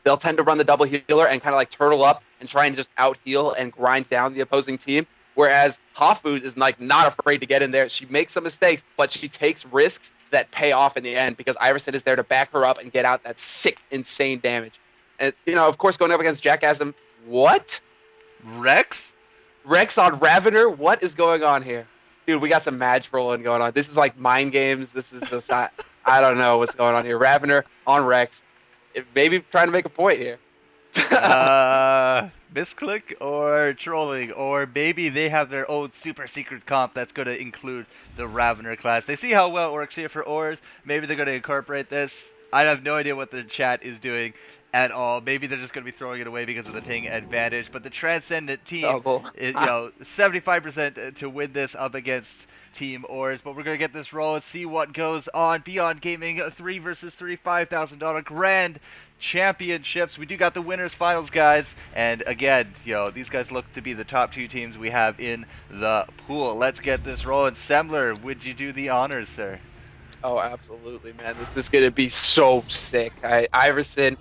they'll tend to run the double healer and kind of like turtle up and try and just out heal and grind down the opposing team. Whereas Hafu is like not afraid to get in there. She makes some mistakes, but she takes risks that pay off in the end because Iverson is there to back her up and get out that sick, insane damage. And, of course, going up against Jackasm, what? Rex on Ravener? What is going on here? Dude, we got some match rolling going on. This is like mind games. This is just I don't know what's going on here. Ravener on Rex. Maybe trying to make a point here. Misclick or trolling, or maybe they have their own super secret comp that's going to include the Ravener class. They see how well it works here for Ors. Maybe they're going to incorporate this. I have no idea what the chat is doing at all. Maybe they're just going to be throwing it away because of the ping advantage. But the Transcendent team is, 75% to win this up against Team Ors. But we're going to get this roll and see what goes on. BeyondGaming 3 versus 3 $5,000 grand championships. We do got the winners finals, guys. And again, these guys look to be the top 2 teams we have in the pool. Let's get this rolling. Semmler, would you do the honors, sir? Oh, absolutely, man. This is going to be so sick. Iverson,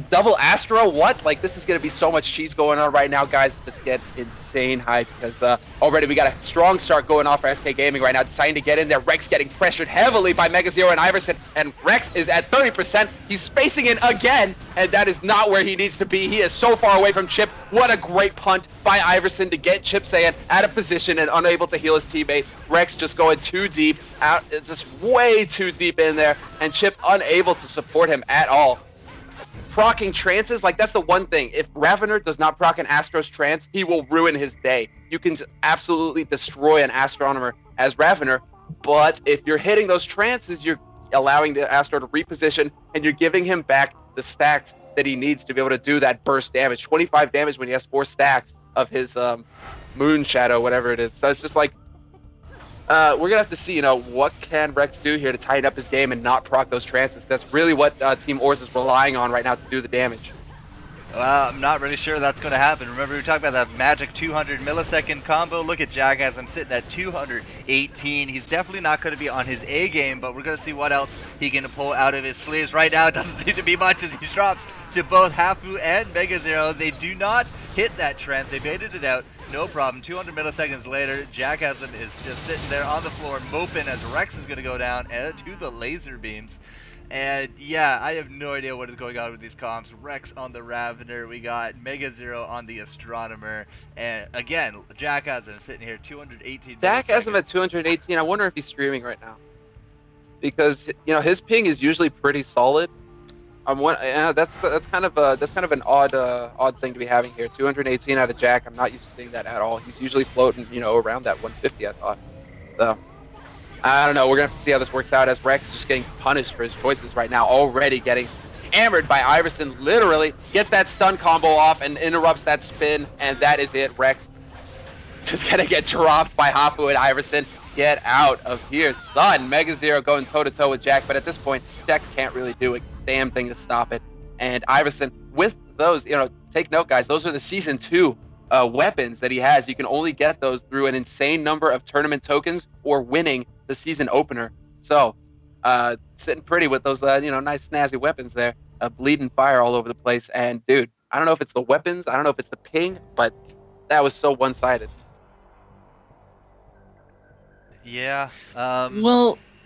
double Astro, what? Like, this is going to be so much cheese going on right now, guys. Just get insane hype because already we got a strong start going off for SKGaming right now, deciding to get in there. Rex getting pressured heavily by MegaZero and Iverson, and Rex is at 30%. He's spacing in again, and that is not where he needs to be. He is so far away from Chip. What a great punt by Iverson to get Chip Saiyan out of position and unable to heal his teammate. Rex just going too deep, just way too deep in there, and Chip unable to support him at all. Procking trances, like that's the one thing. If Ravener does not proc an Astro's trance, he will ruin his day. You can absolutely destroy an Astronomer as Ravener, but if you're hitting those trances, you're allowing the Astro to reposition, and you're giving him back the stacks that he needs to be able to do that burst damage. 25 damage when he has 4 stacks of his Moon Shadow, whatever it is. So it's just like, we're going to have to see, what can Rex do here to tighten up his game and not proc those trances. That's really what Team Ors is relying on right now to do the damage. Well, I'm not really sure that's going to happen. Remember, we were talking about that magic 200 millisecond combo. Look at Jackass. I'm sitting at 218. He's definitely not going to be on his A game, but we're going to see what else he can pull out of his sleeves. Right now, it doesn't seem to be much as he drops to both Hafu and MegaZero. They do not hit that trance. They baited it out. No problem. 200 milliseconds later, Jackass is just sitting there on the floor moping as Rex is going to go down to the laser beams. And yeah, I have no idea what is going on with these comps. Rex on the Ravener, we got MegaZero on the Astronomer, and again, Jackass is sitting here 218. Jackass at 218. I wonder if he's streaming right now, because his ping is usually pretty solid. That's kind of an odd thing to be having here. 218 out of Jack. I'm not used to seeing that at all. He's usually floating around that 150. I thought. So I don't know. We're gonna have to see how this works out as Rex just getting punished for his choices right now. Already getting hammered by Iverson. Literally gets that stun combo off and interrupts that spin, and that is it. Rex just gonna get dropped by Hafu and Iverson. Get out of here, son. MegaZero going toe-to-toe with Jack, but at this point, Jack can't really do a damn thing to stop it. And Iverson, with those, take note, guys, those are the Season 2 weapons that he has. You can only get those through an insane number of tournament tokens or winning the season opener. So, sitting pretty with those, nice snazzy weapons there. Bleeding fire all over the place. And, dude, I don't know if it's the weapons, I don't know if it's the ping, but that was so one-sided. Yeah.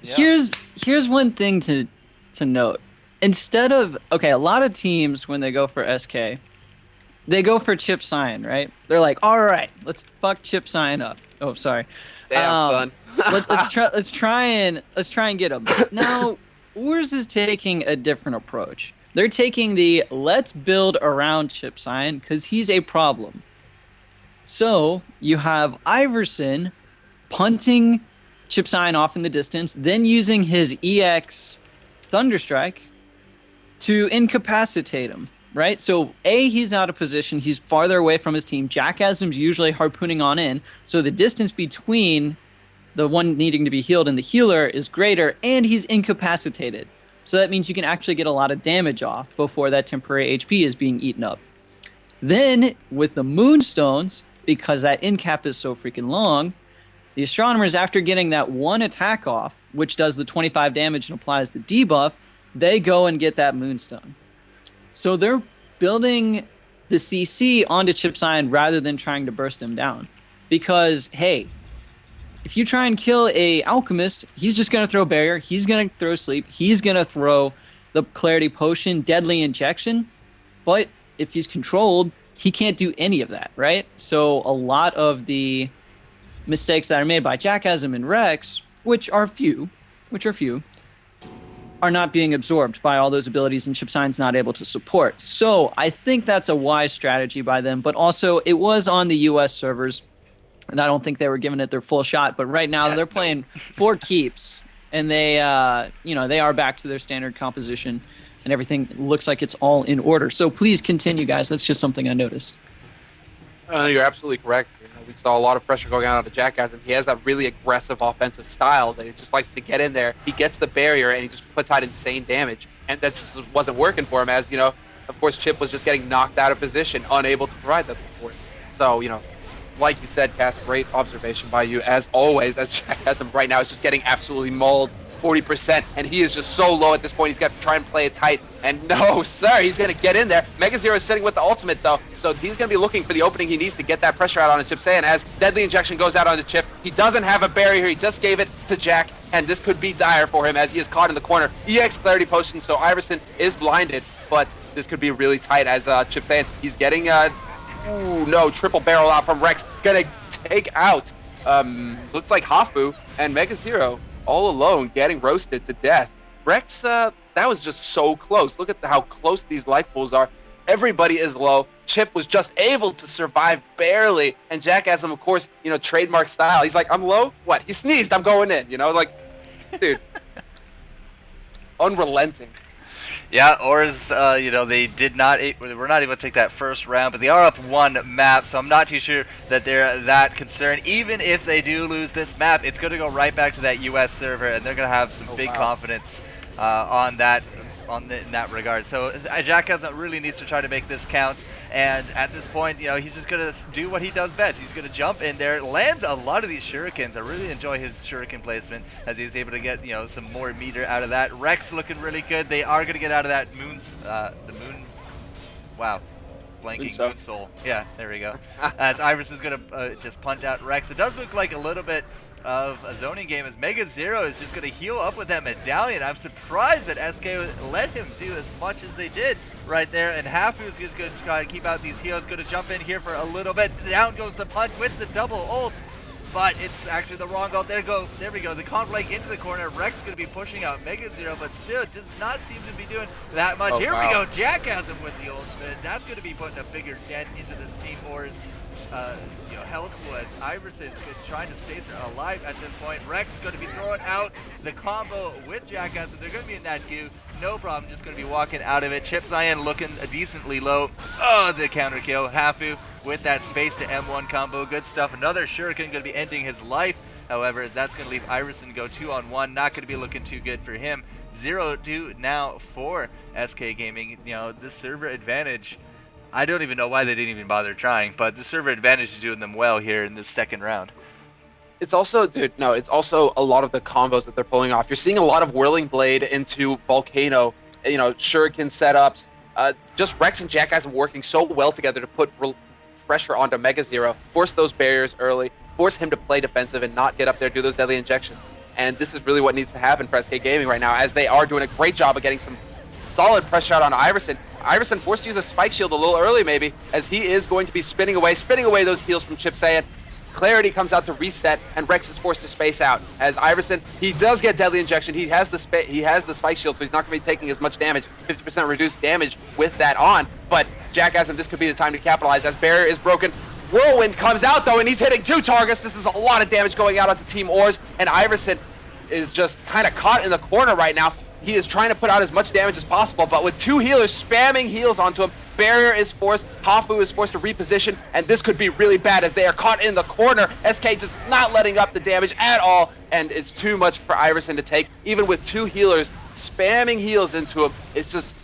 Here's one thing to note. Instead of a lot of teams when they go for SK, they go for Chip Saiyan, right? They're like, all right, let's fuck Chip Saiyan up. Oh, sorry. Damn, son. let's try and get him. Now, Ors is taking a different approach. They're taking the let's build around Chip Saiyan because he's a problem. So you have Iverson punting Chip Saiyan off in the distance, then using his EX Thunderstrike to incapacitate him, right? So he's out of position. He's farther away from his team. Jackasm's usually harpooning on in, so the distance between the one needing to be healed and the healer is greater, and he's incapacitated. So that means you can actually get a lot of damage off before that temporary HP is being eaten up. Then, with the Moonstones, because that incap is so freaking long, the Astronomers, after getting that one attack off, which does the 25 damage and applies the debuff, they go and get that Moonstone. So they're building the CC onto Chip's Iron rather than trying to burst him down. Because, hey, if you try and kill a alchemist, he's just going to throw barrier, he's going to throw sleep, he's going to throw the clarity potion, deadly injection. But if he's controlled, he can't do any of that, right? So a lot of the mistakes that are made by Jackasm and Rex, which are few, are not being absorbed by all those abilities, and Chip Sign's not able to support. So I think that's a wise strategy by them, but also it was on the US servers, and I don't think they were giving it their full shot, but right now they're playing for keeps, and they they are back to their standard composition, and everything looks like it's all in order. So please continue, guys. That's just something I noticed. You're absolutely correct. We saw a lot of pressure going out on the Jackasm. He has that really aggressive offensive style that he just likes to get in there. He gets the barrier and he just puts out insane damage. And that just wasn't working for him, as, of course, Chip was just getting knocked out of position, unable to provide that support. So, like you said, Kast, great observation by you, as always, as Jackasm right now is just getting absolutely mauled. 40%, and he is just so low at this point. He's got to try and play it tight, and no, sir, he's going to get in there. Mega Zero is sitting with the ultimate, though, so he's going to be looking for the opening he needs to get that pressure out on Chip Saiyan. As deadly injection goes out onto Chip, he doesn't have a barrier. He just gave it to Jack, and this could be dire for him as he is caught in the corner. EX Clarity Potion, so Iverson is blinded, but this could be really tight as Chip Saiyan, he's getting, triple barrel out from Rex, going to take out, looks like Hafu and Mega Zero all alone, getting roasted to death. Rex, that was just so close. Look at how close these life pools are. Everybody is low. Chip was just able to survive barely. And Jackasm, of course, trademark style. He's like, I'm low? What? He sneezed, I'm going in. Dude. Unrelenting. Yeah, Ors, they were not able to take that first round, but they are up one map, so I'm not too sure that they're that concerned. Even if they do lose this map, it's going to go right back to that US server, and they're going to have some big confidence in that regard. So Jackasm really needs to try to make this count, and at this point, he's just going to do what he does best. He's going to jump in there, lands a lot of these shurikens. I really enjoy his shuriken placement as he's able to get, some more meter out of that. Rex looking really good. They are going to get out of that blanking Moon Soul. Yeah, there we go. As Iverson's going to just punch out Rex. It does look like a little bit of a zoning game as Mega Zero is just going to heal up with that medallion. I'm surprised that SK let him do as much as they did right there, and Hafu is just going to try to keep out these heals, going to jump in here for a little bit. Down goes the punch with the double ult, but it's actually the wrong ult. There we go, the conflict into the corner. Rex is going to be pushing out Mega Zero, but still does not seem to be doing that much. We go, Jackasm with the ultimate. That's going to be putting a bigger dent into this team Ors health was. Iverson's trying to stay alive at this point. Rex is going to be throwing out the combo with Jackasm. They're going to be in that queue. No problem. Just going to be walking out of it. Chip Zion looking decently low. Oh, the counter kill. Hafu with that space to M1 combo. Good stuff. Another Shuriken going to be ending his life. However, that's going to leave Iverson go 2-on-1. Not going to be looking too good for him. 0-2 now for SKGaming. This server advantage, I don't even know why they didn't even bother trying, but the server advantage is doing them well here in this second round. It's also, it's also a lot of the combos that they're pulling off. You're seeing a lot of Whirling Blade into Volcano, Shuriken setups. Just Rex and Jackasm working so well together to put pressure onto Mega Zero, force those barriers early, force him to play defensive and not get up there, do those deadly injections. And this is really what needs to happen for SKGaming right now, as they are doing a great job of getting some solid pressure out on Iverson. Iverson forced to use a spike shield a little early maybe, as he is going to be spinning away those heals from Chip Saiyan. Clarity comes out to reset, and Rex is forced to space out. As Iverson, he does get deadly injection. He has the spike shield, so he's not going to be taking as much damage. 50% reduced damage with that on. But Jackasm, this could be the time to capitalize as barrier is broken. Whirlwind comes out though, and he's hitting 2 targets. This is a lot of damage going out onto Team Ors, and Iverson is just kind of caught in the corner right now. He is trying to put out as much damage as possible, but with 2 healers spamming heals onto him, barrier is forced, Hafu is forced to reposition, and this could be really bad as they are caught in the corner. SK just not letting up the damage at all, and it's too much for Iverson to take. Even with 2 healers spamming heals into him, it's just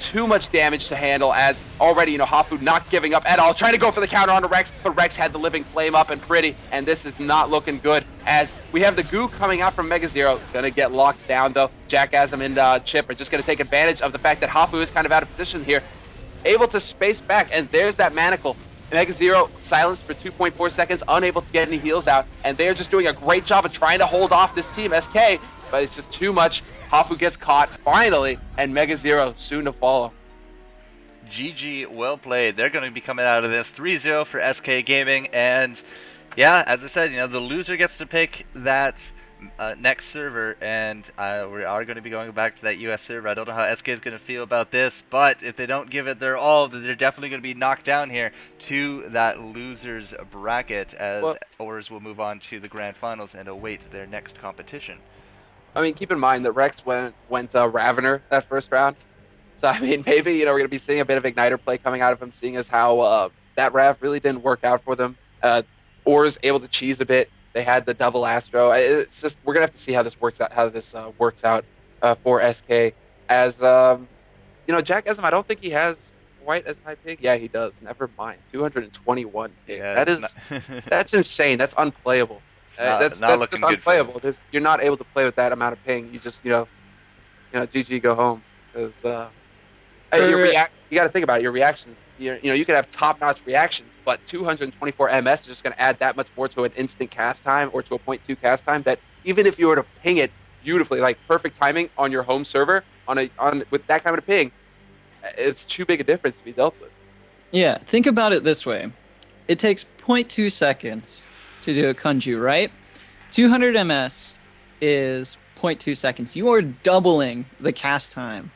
too much damage to handle, as already, Hafu not giving up at all, trying to go for the counter onto Rex, but Rex had the living flame up and pretty, and this is not looking good, as we have the goo coming out from Mega Zero. Gonna get locked down, though. Jackasm and Chip are just gonna take advantage of the fact that Hafu is kind of out of position here, able to space back, and there's that manacle. Mega Zero silenced for 2.4 seconds, unable to get any heals out, and they're just doing a great job of trying to hold off this team, SK, but it's just too much. Hafu gets caught, finally, and Mega Zero soon to follow. GG, well played. They're going to be coming out of this 3-0 for SKGaming, and yeah, as I said, the loser gets to pick that next server, and we are going to be going back to that US server. I don't know how SK is going to feel about this, but if they don't give it their all, then they're definitely going to be knocked down here to that losers bracket, as Ours will move on to the grand finals and await their next competition. I mean, keep in mind that Rex went Ravener that first round. So, I mean, maybe, we're going to be seeing a bit of Igniter play coming out of him, seeing as how that Rav really didn't work out for them. Or's able to cheese a bit. They had the double Astro. It's just, we're going to have to see how this works out, for SK. As, Jackasm, I don't think he has quite as high ping. Yeah, he does. Never mind. 221 ping. Yeah, that's insane. That's unplayable. That's just unplayable. You're not able to play with that amount of ping. You just, GG, go home. Because you got to think about it. Your reactions, you could have top-notch reactions, but 224 MS is just going to add that much more to an instant cast time or to a 0.2 cast time, that even if you were to ping it beautifully, like perfect timing on your home server, with that kind of ping, it's too big a difference to be dealt with. Yeah, think about it this way. It takes 0.2 seconds to do a Kunju, right? 200 MS is 0.2 seconds. You are doubling the cast time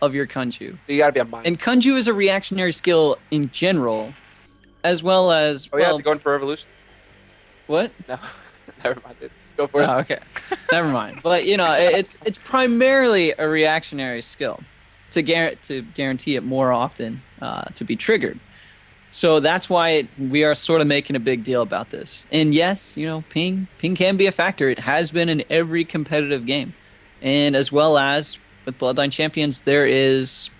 of your Kunju. So you gotta be a mind. And Kunju is a reactionary skill in general, as well as... Oh, yeah, going for Revolution? What? No, never mind, dude. Go for it. Oh, okay. Never mind. But, it's primarily a reactionary skill to guarantee it more often to be triggered. So that's why we are sort of making a big deal about this. And yes, ping can be a factor. It has been in every competitive game. And as well as with Bloodline Champions, there is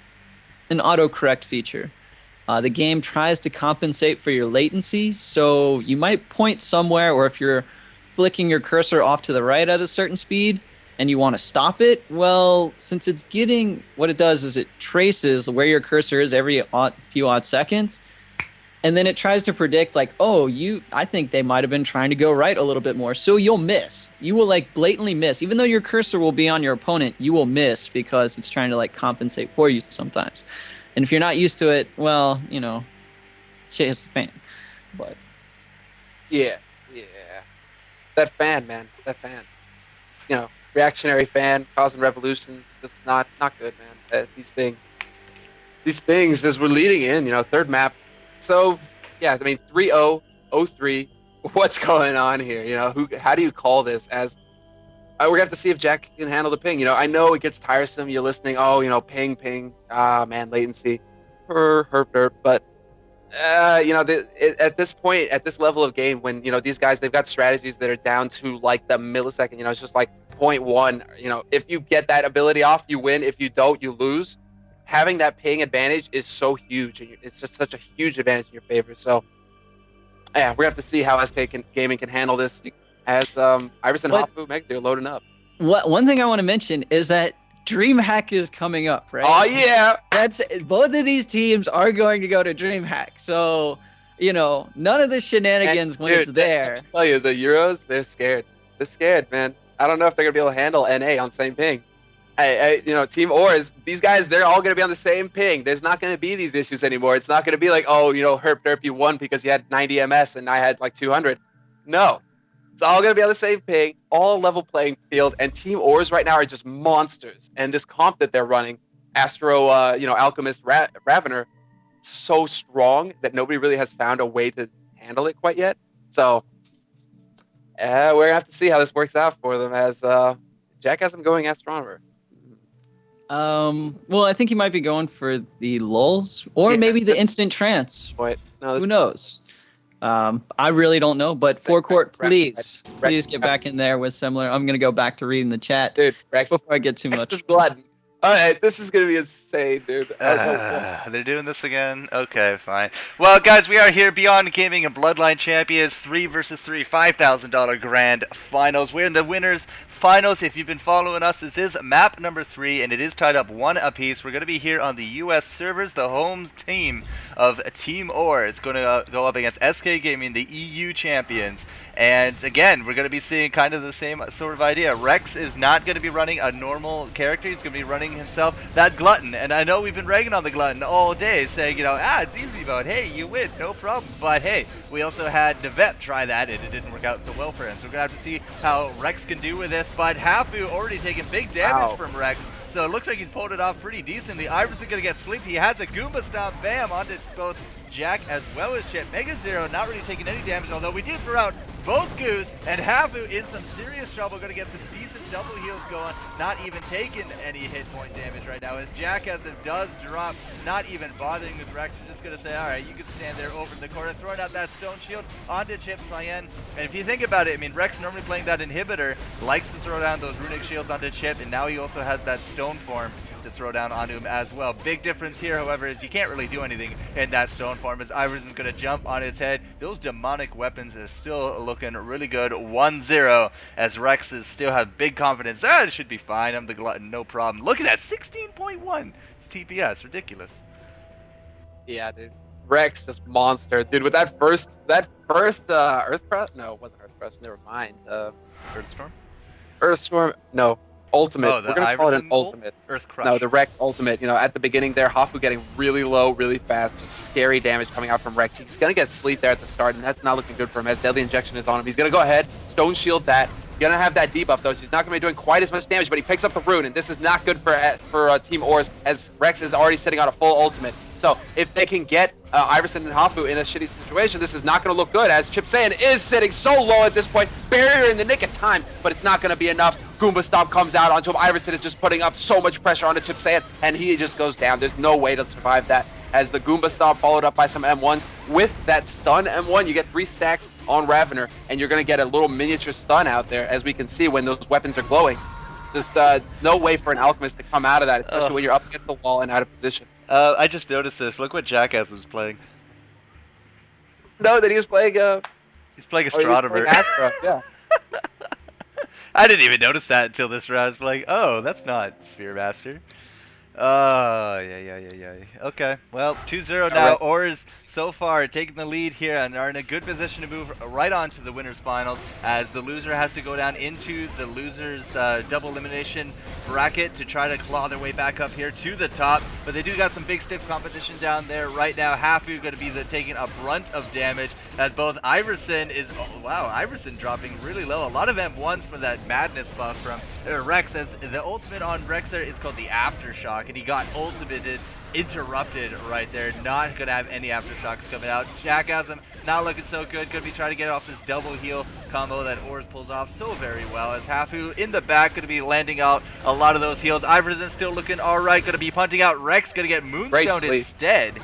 an autocorrect feature. The game tries to compensate for your latency, so you might point somewhere, or if you're flicking your cursor off to the right at a certain speed and you want to stop it, well, since it's getting, what it does is it traces where your cursor is every few odd seconds, and then it tries to predict, like, I think they might have been trying to go right a little bit more. So you'll miss. You will, blatantly miss. Even though your cursor will be on your opponent, you will miss because it's trying to, compensate for you sometimes. And if you're not used to it, well, shit hits the fan. But Yeah. That fan, man. That fan. Reactionary fan, causing revolutions. Just not good, man. These things, as we're leading in, third map. So, yeah, I mean, 3-0, 0-3. What's going on here? How do you call this? As we're gonna have to see if Jack can handle the ping. I know it gets tiresome. You're listening. Oh, ping. Ah, man, latency. Herp. But at this point, at this level of game, when these guys, they've got strategies that are down to the millisecond. It's just 0.1. If you get that ability off, you win. If you don't, you lose. Having that ping advantage is so huge. It's just such a huge advantage in your favor. So, yeah, we're going to have to see how SKGaming can handle this, as Iris and Hafu, Megs, they're loading up. One thing I want to mention is that DreamHack is coming up, right? Oh, yeah. That's both of these teams are going to go to DreamHack. So, none of the shenanigans when it's there. I tell you, the Euros, they're scared. They're scared, man. I don't know if they're going to be able to handle NA on the same ping. Team Oars, these guys, they're all going to be on the same ping. There's not going to be these issues anymore. It's not going to be herp, you won because you had 90 MS and I had 200. No. It's all going to be on the same ping, all level playing field, and Team Oars right now are just monsters. And this comp that they're running, Astro, Alchemist, Ravener, so strong that nobody really has found a way to handle it quite yet. So, we're going to have to see how this works out for them, as Jack has them going Astronomer. Well, I think he might be going for the lulls, or maybe the instant trance. Wait, no, who knows? I really don't know, but FourCourt, please get back in there with Semmler. I'm gonna go back to reading the chat, dude. Rex, before I get too much. This is blood. All right, this is gonna be insane, dude. They're doing this again? Okay, fine. Well, guys, we are here, BeyondGaming and Bloodline Champions, 3 versus 3, $5,000 grand finals. We're in the winners finals. If you've been following us, this is map number 3, and it is tied up 1 apiece. We're going to be here on the U.S. servers. The home team of Team Or is going to go up against SKGaming, the EU champions. And again, we're going to be seeing kind of the same sort of idea. Rex is not going to be running a normal character. He's going to be running himself that Glutton. And I know we've been ragging on the Glutton all day, saying, you know, it's easy mode. Hey, you win, no problem. But hey, we also had Nevep try that, and it didn't work out so well for him. So we're going to have to see how Rex can do with this. But Hafu already taking big damage from Rex. So it looks like he's pulled it off pretty decently. Iverson going to get sleepy. He has a Goomba Stomp, bam, onto both Jack as well as Chip. Mega Zero not really taking any damage, although we did throw out both Goose, and Hafu in some serious trouble. Going to get some decent double heals going, not even taking any hit point damage right now, as Jack as it does drop, not even bothering with Rex. He's just going to say, alright, you can stand there over in the corner, throwing out that Stone Shield onto Chip Cyan. And if you think about it, I mean, Rex normally playing that inhibitor, likes to throw down those runic shields onto Chip, and now he also has that stone form to throw down onto him as well. Big difference here, however, is you can't really do anything in that stone form, as Iverson's going to jump on his head. Those demonic weapons are still looking really good. 1-0, as Rex still have big confidence. It should be fine. I'm the Glutton, no problem. Look at that, 16.1 TPS, ridiculous. Yeah, dude. Rex just monster, dude. With that first Earth Crush? No, it wasn't Earth Crush. Never mind. Earthstorm? Earthstorm? No. Ultimate. Oh, we're gonna call it an ultimate. Earth Crush. No, the Rex ultimate. You know, at the beginning there, Hafu getting really low, really fast, just scary damage coming out from Rex. He's gonna get sleep there at the start, and that's not looking good for him as Deadly Injection is on him. He's gonna go ahead, Stone Shield that. Gonna have that debuff though, so he's not gonna be doing quite as much damage, but he picks up the rune, and this is not good for Team Ors, as Rex is already sitting on a full ultimate. So if they can get Iverson and Hafu in a shitty situation, this is not going to look good, as Chip Saiyan is sitting so low at this point. Barrier in the nick of time, but it's not going to be enough. Goomba Stomp comes out onto him. Iverson is just putting up so much pressure onto Chip Saiyan, and he just goes down. There's no way to survive that, as the Goomba Stomp followed up by some M1s. With that stun M1, you get 3 stacks on Ravener, and you're going to get a little miniature stun out there, as we can see when those weapons are glowing. Just no way for an Alchemist to come out of that, especially when you're up against the wall and out of position. I just noticed this. Look what Jackass was playing. No, that he was playing. He's playing Astronomer. Astra, yeah. I didn't even notice that until this round. I was like, oh, that's not Sphere Master. Oh, yeah. Okay, well, 2-0 now. Right. Ors so far taking the lead here and are in a good position to move right on to the winners finals, as the loser has to go down into the losers double elimination bracket to try to claw their way back up here to the top. But they do got some big stiff competition down there right now. Hafu going to be taking a brunt of damage, as both Iverson is, Iverson dropping really low. A lot of M1s for that madness buff from Rex, as the ultimate on Rex there is called the Aftershock, and he got ultimated, interrupted right there. Not gonna have any aftershocks coming out. Jackasm not looking so good. Gonna be trying to get off this double heal combo that Ors pulls off so very well, as Hafu in the back gonna be landing out a lot of those heals. Iverson still looking alright. Gonna be punting out Rex. Gonna get Moonstone instead.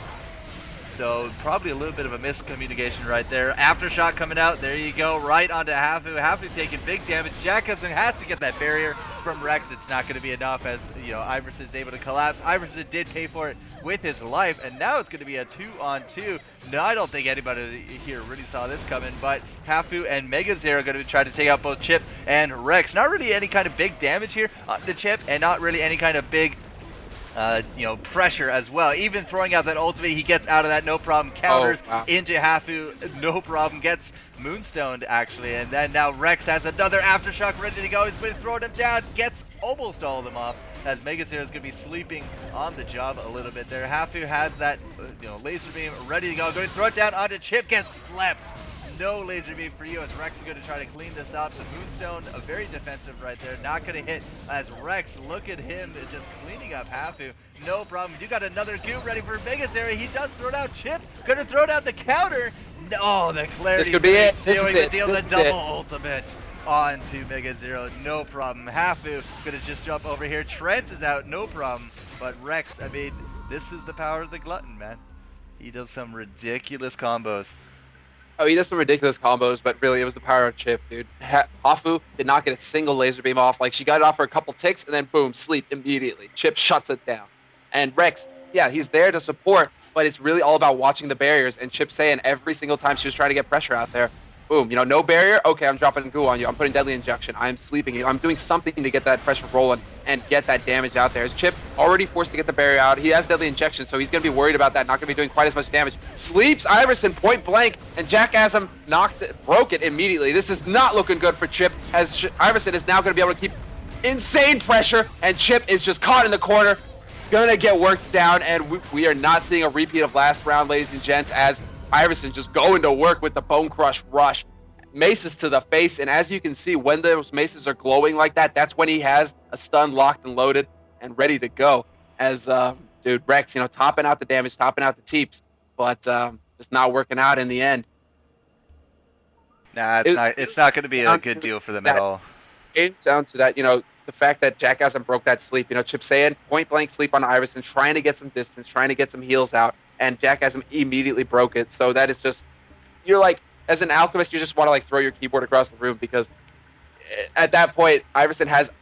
So probably a little bit of a miscommunication right there. Aftershock coming out. There you go. Right onto Hafu. Hafu taking big damage. Jackasm has to get that barrier from Rex. It's not going to be enough, as you know, Iverson's able to collapse. Iverson did pay for it with his life, and now it's going to be a 2-on-2. No, I don't think anybody here really saw this coming, but Hafu and Mega Zero are going to try to take out both Chip and Rex. Not really any kind of big damage here on the Chip, and not really any kind of big pressure as well. Even throwing out that ultimate, he gets out of that, no problem. Counters into Hafu, no problem. Gets moonstoned, actually. And then now Rex has another Aftershock ready to go. He's been throwing him down. Gets almost all of them off, as Megazero is going to be sleeping on the job a little bit there. Hafu has that laser beam ready to go. Going to throw it down onto Chip. Gets slept. No laser beam for you, as Rex is going to try to clean this up. The Moonstone, very defensive right there. Not going to hit, as Rex, look at him just cleaning up Hafu. No problem. You got another Goop ready for Megazero. He does throw down Chip. Going to throw down the counter. No, the clarity. This could be it. This is it. The double ultimate onto Megazero. No problem. Hafu going to just jump over here. Trent is out. No problem. But Rex, I mean, this is the power of the Glutton, man. He does some ridiculous combos. Oh, he does some ridiculous combos, but really, it was the power of Chip, dude. Hafu did not get a single laser beam off. Like, she got it off for a couple ticks, and then boom, sleep immediately. Chip shuts it down. And Rex, yeah, he's there to support, but it's really all about watching the barriers. And Chip saying every single time she was trying to get pressure out there, boom, you know, no barrier. Okay, I'm dropping goo on you. I'm putting deadly injection. I'm sleeping you. I'm doing something to get that pressure rolling and get that damage out there. As Chip already forced to get the barrier out. He has deadly injection, so he's going to be worried about that. Not going to be doing quite as much damage. Sleeps Iverson point blank, and Jackassm broke it immediately. This is not looking good for Chip, as Iverson is now going to be able to keep insane pressure, and Chip is just caught in the corner. Gonna get worked down, and we are not seeing a repeat of last round, ladies and gents, as Iverson just going to work with the Bone Crush Rush. Maces to the face, and as you can see, when those maces are glowing like that, that's when he has a stun locked and loaded and ready to go. As, dude, Rex, you know, topping out the damage, topping out the teeps, but just not working out in the end. Nah, it's not going to be a good deal for them at all. It down to that, you know, the fact that Jackassm broke that sleep, you know, Chip saying point blank sleep on Iverson, trying to get some distance, trying to get some heals out, and Jackassm immediately broke it. So that is just, you're like, as an alchemist, you just want to like throw your keyboard across the room, because at that point, Iverson has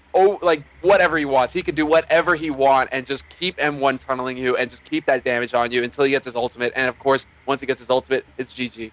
like whatever he wants. He can do whatever he wants and just keep M1 tunneling you and just keep that damage on you until he gets his ultimate. And of course, once he gets his ultimate, it's GG.